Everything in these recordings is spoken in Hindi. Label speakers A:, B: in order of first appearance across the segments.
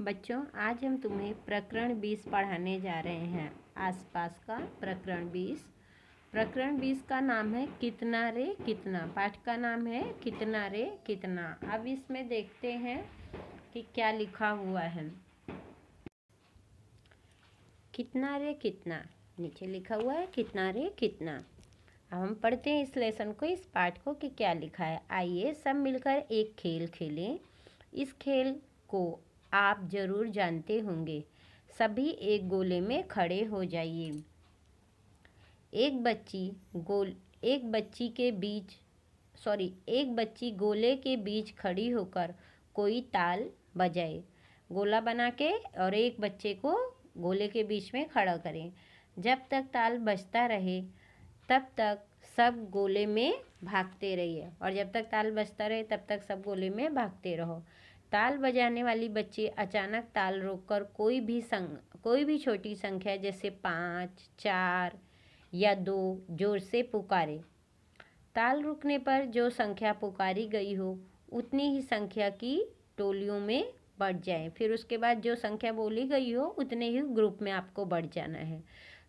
A: बच्चों, आज हम तुम्हें प्रकरण 20 पढ़ाने जा रहे हैं। आसपास का प्रकरण 20। प्रकरण 20 का नाम है कितना रे कितना। पाठ का नाम है कितना रे कितना। अब इसमें देखते हैं कि क्या लिखा हुआ है। कितना रे कितना, नीचे लिखा हुआ है कितना रे कितना। अब हम पढ़ते हैं इस लेसन को, इस पाठ को कि क्या लिखा है। आइए सब मिलकर एक खेल खेलें। इस खेल को आप जरूर जानते होंगे। सभी एक गोले में खड़े हो जाइए। एक बच्ची गोले के बीच खड़ी होकर कोई ताल बजाए। गोला बना के और एक बच्चे को गोले के बीच में खड़ा करें। जब तक ताल बजता रहे तब तक सब गोले में भागते रहिए, और जब तक ताल बजता रहे तब तक सब गोले में भागते रहो। ताल बजाने वाली बच्ची अचानक ताल रोककर कोई भी छोटी संख्या जैसे 5, 4 या 2 जोर से पुकारे। ताल रुकने पर जो संख्या पुकारी गई हो उतनी ही संख्या की टोलियों में बढ़ जाए। फिर उसके बाद जो संख्या बोली गई हो उतने ही ग्रुप में आपको बढ़ जाना है।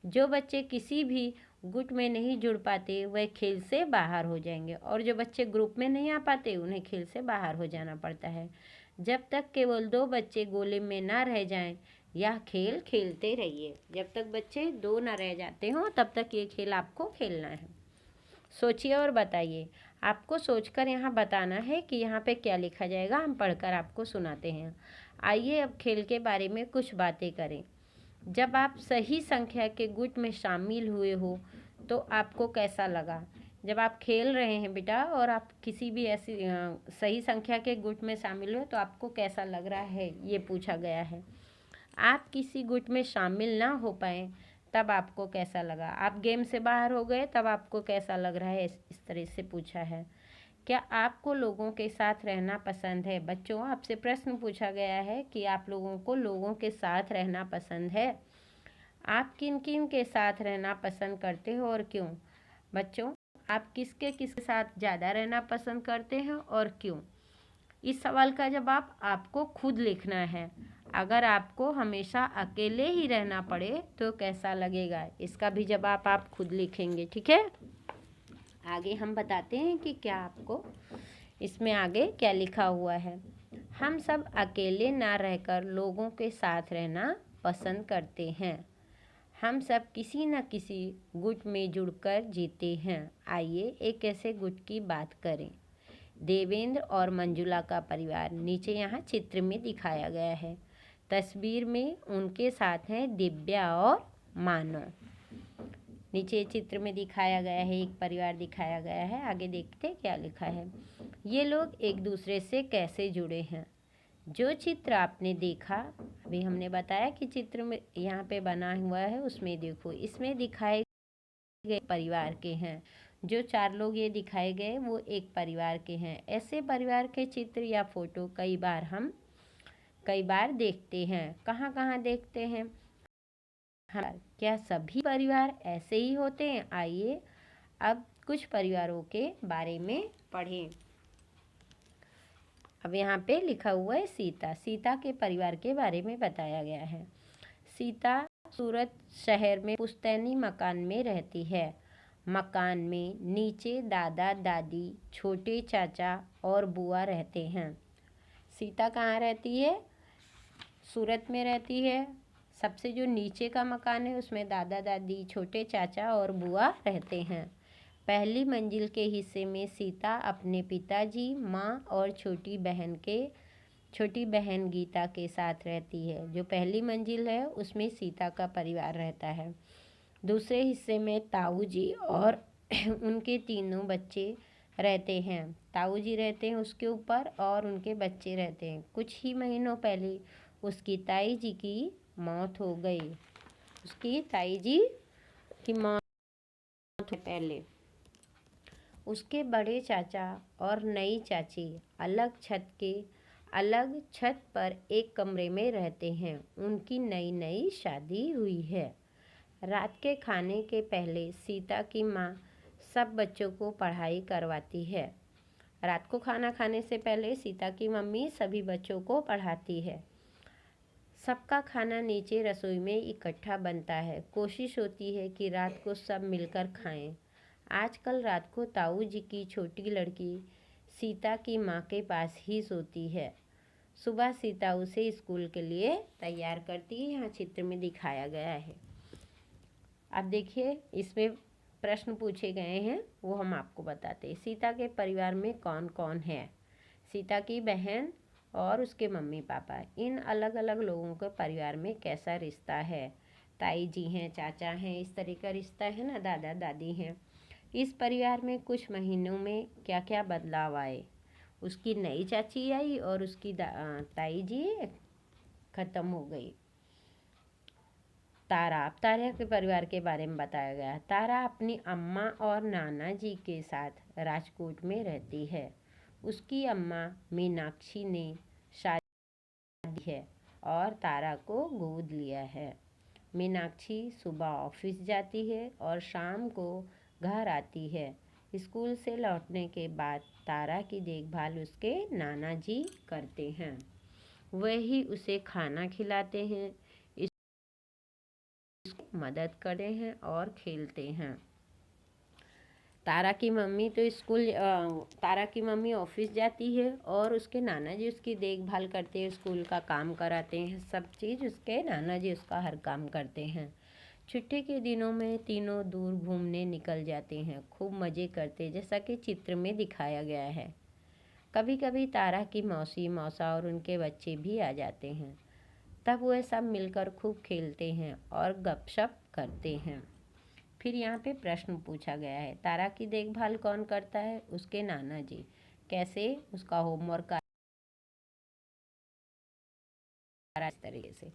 A: जो बच्चे किसी भी गुट में नहीं जुड़ पाते वह खेल से बाहर हो जाएंगे, और जो बच्चे ग्रुप में नहीं आ पाते उन्हें खेल से बाहर हो जाना पड़ता है। जब तक केवल 2 बच्चे गोले में ना रह जाएं, यह खेल खेलते रहिए। जब तक बच्चे 2 ना रह जाते हों तब तक ये खेल आपको खेलना है। सोचिए और बताइए। आपको सोचकर यहाँ बताना है कि यहाँ पे क्या लिखा जाएगा। हम पढ़कर आपको सुनाते हैं। आइए अब खेल के बारे में कुछ बातें करें। जब आप सही संख्या के गुट में शामिल हुए हो तो आपको कैसा लगा। जब आप खेल रहे हैं बेटा और आप किसी भी ऐसी सही संख्या के गुट में शामिल हो तो आपको कैसा लग रहा है, ये पूछा गया है। आप किसी गुट में शामिल ना हो पाए तब आपको कैसा लगा। आप गेम से बाहर हो गए तब आपको कैसा लग रहा है, इस तरह से पूछा है। क्या आपको लोगों के साथ रहना पसंद है। बच्चों, आपसे प्रश्न पूछा गया है कि आप लोगों को लोगों के साथ रहना पसंद है। आप किन किन के साथ रहना पसंद करते हो और क्यों। बच्चों, आप किसके साथ ज़्यादा रहना पसंद करते हैं और क्यों। इस सवाल का जवाब आपको खुद लिखना है। अगर आपको हमेशा अकेले ही रहना पड़े तो कैसा लगेगा, इसका भी जवाब आप खुद लिखेंगे। ठीक है, आगे हम बताते हैं कि क्या आपको इसमें आगे क्या लिखा हुआ है। हम सब अकेले ना रहकर लोगों के साथ रहना पसंद करते हैं। हम सब किसी न किसी गुट में जुड़कर जीते हैं। आइए एक ऐसे गुट की बात करें। देवेंद्र और मंजुला का परिवार नीचे यहाँ चित्र में दिखाया गया है। तस्वीर में उनके साथ हैं दिव्या और मानव। नीचे चित्र में दिखाया गया है, एक परिवार दिखाया गया है। आगे देखते हैं क्या लिखा है। ये लोग एक दूसरे से कैसे जुड़े हैं। जो चित्र आपने देखा, अभी हमने बताया कि चित्र में यहाँ पे बना हुआ है, उसमें देखो, इसमें दिखाए गए परिवार के हैं। जो 4 लोग ये दिखाए गए वो एक परिवार के हैं। ऐसे परिवार के चित्र या फोटो कई बार देखते हैं। कहाँ कहाँ देखते हैं। हाँ, क्या सभी परिवार ऐसे ही होते हैं। आइए अब कुछ परिवारों के बारे में पढ़ें। अब यहाँ पे लिखा हुआ है सीता के परिवार के बारे में बताया गया है। सीता सूरत शहर में पुश्तैनी मकान में रहती है। मकान में नीचे दादा दादी, छोटे चाचा और बुआ रहते हैं। सीता कहाँ रहती है, सूरत में रहती है। सबसे जो नीचे का मकान है उसमें दादा दादी, छोटे चाचा और बुआ रहते हैं। पहली मंजिल के हिस्से में सीता अपने पिताजी, माँ और छोटी बहन गीता के साथ रहती है। जो पहली मंजिल है उसमें सीता का परिवार रहता है। दूसरे हिस्से में ताऊ जी और उनके 3 बच्चे रहते हैं। ताऊ जी रहते हैं उसके ऊपर और उनके बच्चे रहते हैं। कुछ ही महीनों पहले उसकी ताई जी की मौत हो गई। उसकी ताई जी की मौत पहले उसके बड़े चाचा और नई चाची अलग छत पर एक कमरे में रहते हैं। उनकी नई शादी हुई है। रात के खाने के पहले सीता की माँ सब बच्चों को पढ़ाई करवाती है। रात को खाना खाने से पहले सीता की मम्मी सभी बच्चों को पढ़ाती है। सबका खाना नीचे रसोई में इकट्ठा बनता है। कोशिश होती है कि रात को सब मिलकर खाएं। आजकल रात को ताऊ जी की छोटी लड़की सीता की माँ के पास ही सोती है। सुबह सीता उसे स्कूल के लिए तैयार करती है। यहाँ चित्र में दिखाया गया है। अब देखिए इसमें प्रश्न पूछे गए हैं, वो हम आपको बताते हैं। सीता के परिवार में कौन कौन है? सीता की बहन और उसके मम्मी पापा। इन अलग अलग लोगों के परिवार में कैसा रिश्ता है? ताई जी हैं, चाचा हैं, इस तरह का रिश्ता है ना, दादा दादी हैं। इस परिवार में कुछ महीनों में क्या क्या बदलाव आए? उसकी नई चाची आई और उसकी ताई जी खत्म हो गई। तारा, अब तारा के परिवार के बारे में बताया गया है। तारा अपनी अम्मा और नाना जी के साथ राजकोट में रहती है। उसकी अम्मा मीनाक्षी ने शादी है और तारा को गोद लिया है। मीनाक्षी सुबह ऑफिस जाती है और शाम को घर आती है। स्कूल से लौटने के बाद तारा की देखभाल उसके नाना जी करते हैं। वही उसे खाना खिलाते हैं, मदद करते हैं और खेलते हैं। तारा की मम्मी ऑफिस जाती है और उसके नाना जी उसकी देखभाल करते हैं, स्कूल का काम कराते हैं, सब चीज़ उसके नाना जी उसका हर काम करते हैं। छुट्टी के दिनों में तीनों दूर घूमने निकल जाते हैं, खूब मज़े करते जैसा कि चित्र में दिखाया गया है। कभी कभी तारा की मौसी, मौसा और उनके बच्चे भी आ जाते हैं। तब वह सब मिलकर खूब खेलते हैं और गपशप करते हैं। फिर यहाँ पे प्रश्न पूछा गया है, तारा की देखभाल कौन करता है? उसके नाना जी। कैसे? उसका होमवर्क इस तरीके से।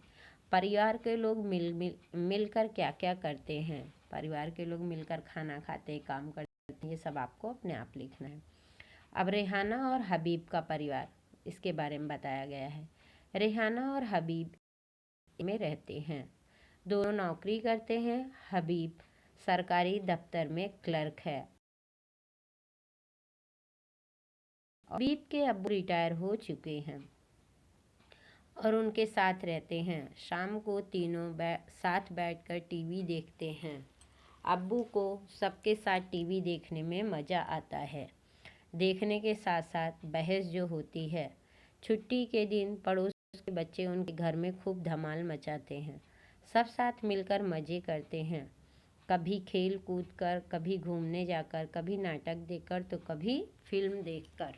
A: परिवार के लोग मिलकर क्या क्या करते हैं? परिवार के लोग मिलकर खाना खाते हैं, काम करते हैं, ये सब आपको अपने आप लिखना है। अब रेहाना और हबीब का परिवार, इसके बारे में बताया गया है। रेहाना और हबीब में रहते हैं। दोनों नौकरी करते हैं। हबीब सरकारी दफ्तर में क्लर्क है। हबीब के अब्बू रिटायर हो चुके हैं और उनके साथ रहते हैं। शाम को तीनों साथ बैठकर टीवी देखते हैं। अब्बू को सबके साथ टीवी देखने में मज़ा आता है। देखने के साथ साथ बहस जो होती है। छुट्टी के दिन पड़ोस के बच्चे उनके घर में खूब धमाल मचाते हैं। सब साथ मिलकर मज़े करते हैं, कभी खेल कूद कर, कभी घूमने जाकर, कभी नाटक देखकर तो कभी फिल्म देखकर।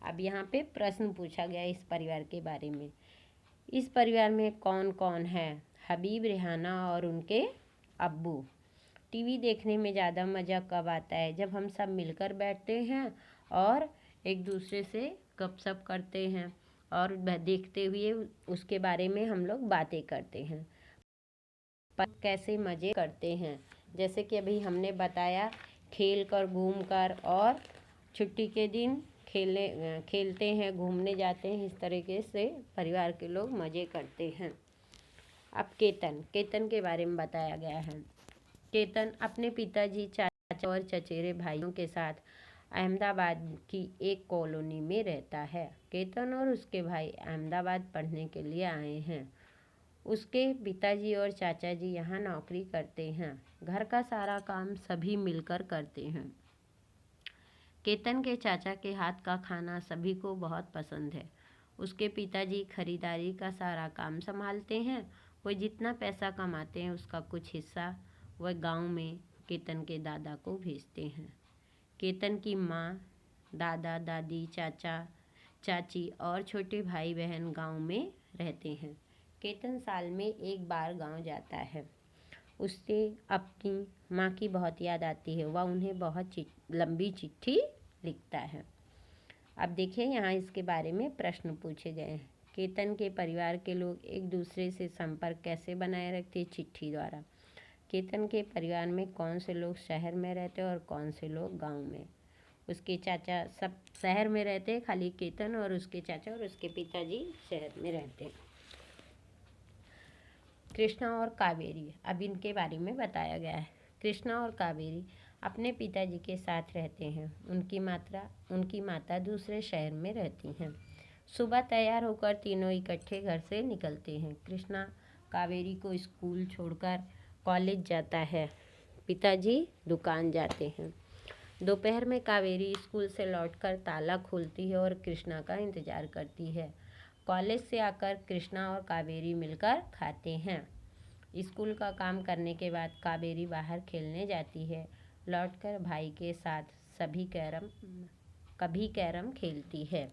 A: अब यहाँ पे प्रश्न पूछा गया इस परिवार के बारे में। इस परिवार में कौन कौन है? हबीब, रेहाना और उनके अब्बू। टीवी देखने में ज़्यादा मज़ा कब आता है? जब हम सब मिलकर बैठते हैं और एक दूसरे से गपशप करते हैं और देखते हुए उसके बारे में हम लोग बातें करते हैं, पर कैसे मज़े करते हैं। जैसे कि अभी हमने बताया, खेल कर, घूम कर और छुट्टी के दिन खेलते हैं, घूमने जाते हैं, इस तरीके से परिवार के लोग मज़े करते हैं। अब केतन के बारे में बताया गया है। केतन अपने पिताजी, चाचा और चचेरे भाइयों के साथ अहमदाबाद की एक कॉलोनी में रहता है। केतन और उसके भाई अहमदाबाद पढ़ने के लिए आए हैं। उसके पिताजी और चाचा जी यहाँ नौकरी करते हैं। घर का सारा काम सभी मिलकर करते हैं। केतन के चाचा के हाथ का खाना सभी को बहुत पसंद है। उसके पिताजी खरीदारी का सारा काम संभालते हैं। वो जितना पैसा कमाते हैं उसका कुछ हिस्सा वह गांव में केतन के दादा को भेजते हैं। केतन की माँ, दादा दादी, चाचा चाची और छोटे भाई बहन गांव में रहते हैं। केतन साल में एक बार गांव जाता है। उससे अपनी माँ की बहुत याद आती है। वह उन्हें बहुत लंबी चिट्ठी लिखता है। अब देखिए यहाँ इसके बारे में प्रश्न पूछे गए हैं। केतन के परिवार के लोग एक दूसरे से संपर्क कैसे बनाए रखते हैं? चिट्ठी द्वारा। केतन के परिवार में कौन से लोग शहर में रहते हैं और कौन से लोग गांव में? उसके चाचा सब शहर में रहते हैं, खाली केतन और उसके चाचा और उसके पिताजी शहर में रहते हैं। कृष्णा और कावेरी, अब इनके बारे में बताया गया है। कृष्णा और कावेरी अपने पिताजी के साथ रहते हैं। उनकी माता दूसरे शहर में रहती हैं। सुबह तैयार होकर तीनों इकट्ठे घर से निकलते हैं। कृष्णा कावेरी को स्कूल छोड़कर कॉलेज जाता है। पिताजी दुकान जाते हैं। दोपहर में कावेरी स्कूल से लौटकर ताला खोलती है और कृष्णा का इंतजार करती है। कॉलेज से आकर कृष्णा और कावेरी मिलकर खाते हैं। स्कूल का काम करने के बाद कावेरी बाहर खेलने जाती है। लौटकर भाई के साथ कभी कैरम खेलती है,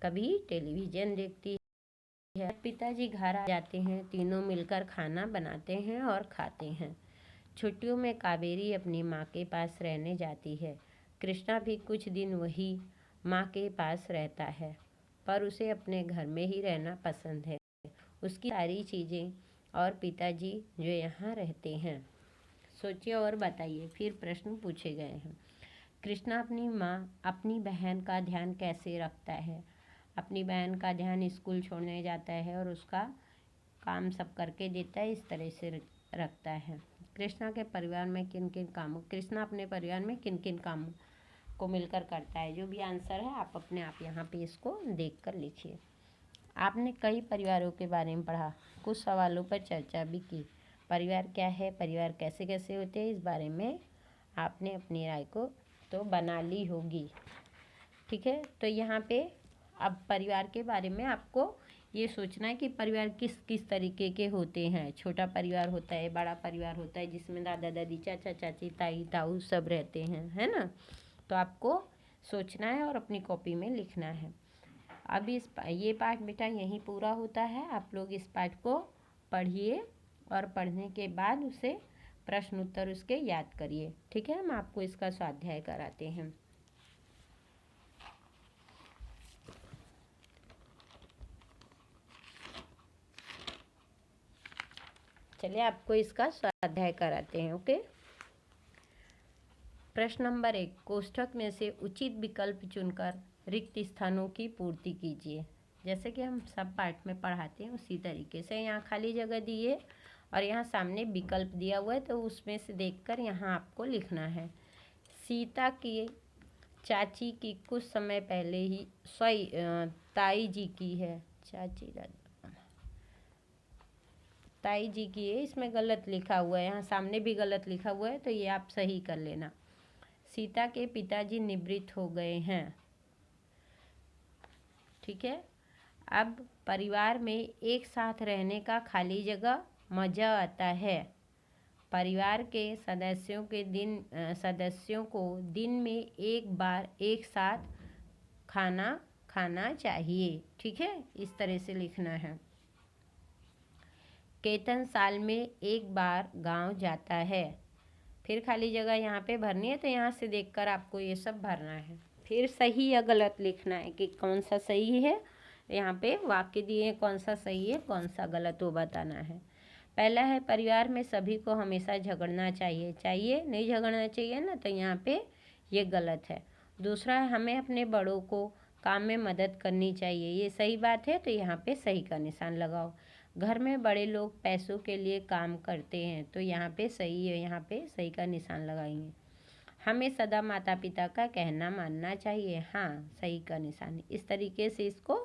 A: कभी टेलीविज़न देखती है। पिताजी घर आ जाते हैं। तीनों मिलकर खाना बनाते हैं और खाते हैं। छुट्टियों में कावेरी अपनी माँ के पास रहने जाती है। कृष्णा भी कुछ दिन वही माँ के पास रहता है, पर उसे अपने घर में ही रहना पसंद है। उसकी सारी चीज़ें और पिताजी जो यहाँ रहते हैं। सोचिए और बताइए। फिर प्रश्न पूछे गए हैं। कृष्णा अपनी माँ, अपनी बहन का ध्यान कैसे रखता है? अपनी बहन का ध्यान स्कूल छोड़ने जाता है और उसका काम सब करके देता है, इस तरह से रखता है। कृष्णा अपने परिवार में किन किन कामों को मिलकर करता है? जो भी आंसर है आप अपने आप यहाँ पे इसको देख कर लिखिए। आपने कई परिवारों के बारे में पढ़ा, कुछ सवालों पर चर्चा भी की। परिवार क्या है, परिवार कैसे कैसे होते हैं, इस बारे में आपने अपनी राय को तो बना ली होगी। ठीक है, तो यहाँ पे अब परिवार के बारे में आपको ये सोचना है कि परिवार किस किस तरीके के होते हैं। छोटा परिवार होता है, बड़ा परिवार होता है जिसमें दादा दादी, चाचा चाची, ताई ताऊ सब रहते हैं, है ना। तो आपको सोचना है और अपनी कॉपी में लिखना है। अब ये पाठ बेटा यहीं पूरा होता है। आप लोग इस पाठ को पढ़िए और पढ़ने के बाद उसे प्रश्न उत्तर उसके याद करिए। ठीक है, हम आपको इसका स्वाध्याय कराते हैं। चलिए आपको इसका स्वाध्याय कराते हैं। ओके। प्रश्न नंबर 1, कोष्ठक में से उचित विकल्प चुनकर रिक्त स्थानों की पूर्ति कीजिए। जैसे कि हम सब पाठ में पढ़ाते हैं उसी तरीके से यहाँ खाली जगह दी है और यहाँ सामने विकल्प दिया हुआ है, तो उसमें से देखकर यहाँ आपको लिखना है। सीता की चाची की कुछ समय पहले ही ताई जी की है, ताई जी की है, इसमें गलत लिखा हुआ है, यहाँ सामने भी गलत लिखा हुआ है, तो ये आप सही कर लेना। सीता के पिताजी निवृत्त हो गए हैं। ठीक है। अब परिवार में एक साथ रहने का खाली जगह मज़ा आता है। परिवार के सदस्यों को दिन में एक बार एक साथ खाना खाना चाहिए। ठीक है, इस तरह से लिखना है। केतन साल में एक बार गांव जाता है। फिर खाली जगह यहाँ पे भरनी है, तो यहाँ से देखकर आपको ये सब भरना है। फिर सही या गलत लिखना है कि कौन सा सही है। यहाँ पे वाक्य दिए कौन सा सही है कौन सा गलत, वो बताना है। पहला है, परिवार में सभी को हमेशा झगड़ना चाहिए नहीं झगड़ना चाहिए ना, तो यहाँ पे ये गलत है। दूसरा है, हमें अपने बड़ों को काम में मदद करनी चाहिए, ये सही बात है, तो यहाँ पे सही का निशान लगाओ। घर में बड़े लोग पैसों के लिए काम करते हैं, तो यहाँ पे सही है, यहाँ पे सही का निशान लगाएंगे। हमें सदा माता पिता का कहना मानना चाहिए, हाँ सही का निशान। इस तरीके से इसको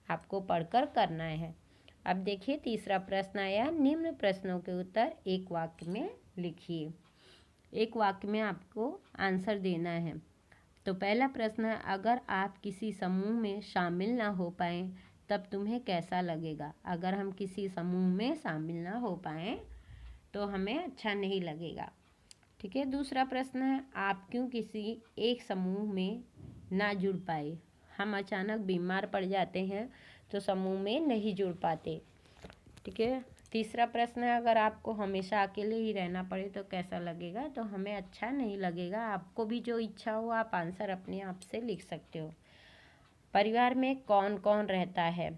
A: आपको पढ़कर करना है। अब देखिए तीसरा प्रश्न आया, निम्न प्रश्नों के उत्तर एक वाक्य में लिखिए। एक वाक्य में आपको आंसर देना है। तो पहला प्रश्न है, अगर आप किसी समूह में शामिल ना हो पाए तब तुम्हें कैसा लगेगा? अगर हम किसी समूह में शामिल ना हो पाए तो हमें अच्छा नहीं लगेगा। ठीक है। दूसरा प्रश्न है, आप क्यों किसी एक समूह में ना जुड़ पाए? हम अचानक बीमार पड़ जाते हैं तो समूह में नहीं जुड़ पाते। ठीक है। तीसरा प्रश्न है, अगर आपको हमेशा अकेले ही रहना पड़े तो कैसा लगेगा? तो हमें अच्छा नहीं लगेगा। आपको भी जो इच्छा हो आप आंसर अपने आप से लिख सकते हो। परिवार में कौन कौन रहता है?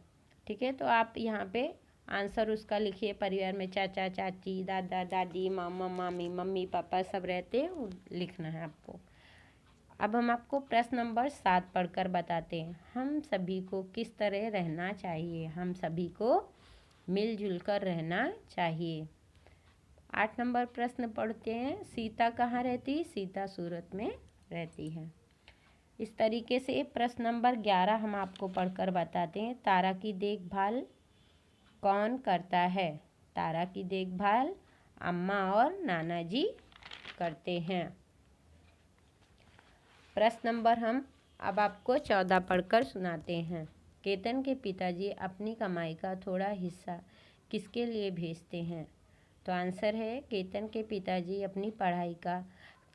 A: ठीक है, तो आप यहाँ पे आंसर उसका लिखिए। परिवार में चाचा चाची, दादा दादी, मामा मामी, मम्मी पापा सब रहते हैं, वो लिखना है आपको। अब हम आपको प्रश्न नंबर 7 पढ़कर बताते हैं। हम सभी को किस तरह रहना चाहिए? हम सभी को मिलजुल कर रहना चाहिए। 8 नंबर प्रश्न पढ़ते हैं, सीता कहाँ रहती? सीता सूरत में रहती है। इस तरीके से प्रश्न नंबर 11 हम आपको पढ़कर बताते हैं। तारा की देखभाल कौन करता है? तारा की देखभाल अम्मा और नाना जी करते हैं। प्रश्न नंबर हम अब आपको 14 पढ़कर सुनाते हैं। केतन के पिताजी अपनी कमाई का थोड़ा हिस्सा किसके लिए भेजते हैं? तो आंसर है केतन के पिताजी अपनी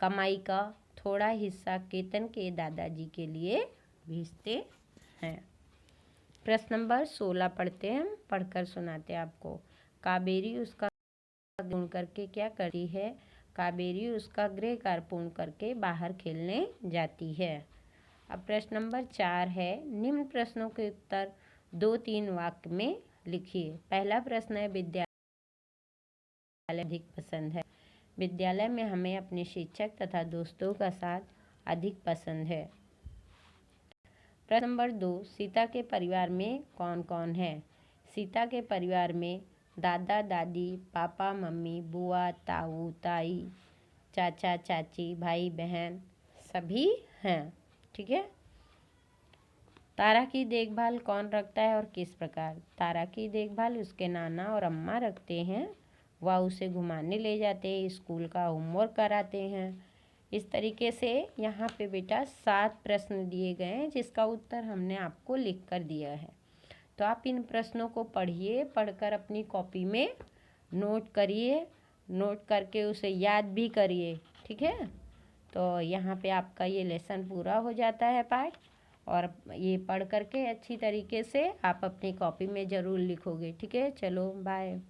A: कमाई का थोड़ा हिस्सा केतन के दादाजी के लिए भेजते हैं। प्रश्न नंबर 16 पढ़ते हैं, हम पढ़कर सुनाते हैं आपको। काबेरी उसका पूर्ण करके क्या करती है? काबेरी उसका गृह कार्य पूर्ण करके बाहर खेलने जाती है। अब प्रश्न नंबर 4 है, निम्न प्रश्नों के उत्तर 2-3 वाक्य में लिखिए। पहला प्रश्न है, विद्यालय अधिक पसंद है। विद्यालय में हमें अपने शिक्षक तथा दोस्तों का साथ अधिक पसंद है। प्रश्न नंबर 2, सीता के परिवार में कौन कौन है? सीता के परिवार में दादा दादी, पापा मम्मी, बुआ ताऊ ताई, चाचा चाची, भाई बहन सभी हैं। ठीक है। तारा की देखभाल कौन रखता है और किस प्रकार? तारा की देखभाल उसके नाना और अम्मा रखते हैं। वह उसे घुमाने ले जाते हैं, स्कूल का होमवर्क कराते हैं। इस तरीके से यहाँ पे बेटा 7 प्रश्न दिए गए हैं, जिसका उत्तर हमने आपको लिख कर दिया है। तो आप इन प्रश्नों को पढ़िए, पढ़कर अपनी कॉपी में नोट करिए, नोट करके उसे याद भी करिए। ठीक है। तो यहाँ पे आपका ये लेसन पूरा हो जाता है पाठ, और ये पढ़ करके अच्छी तरीके से आप अपनी कॉपी में ज़रूर लिखोगे। ठीक है, चलो बाय।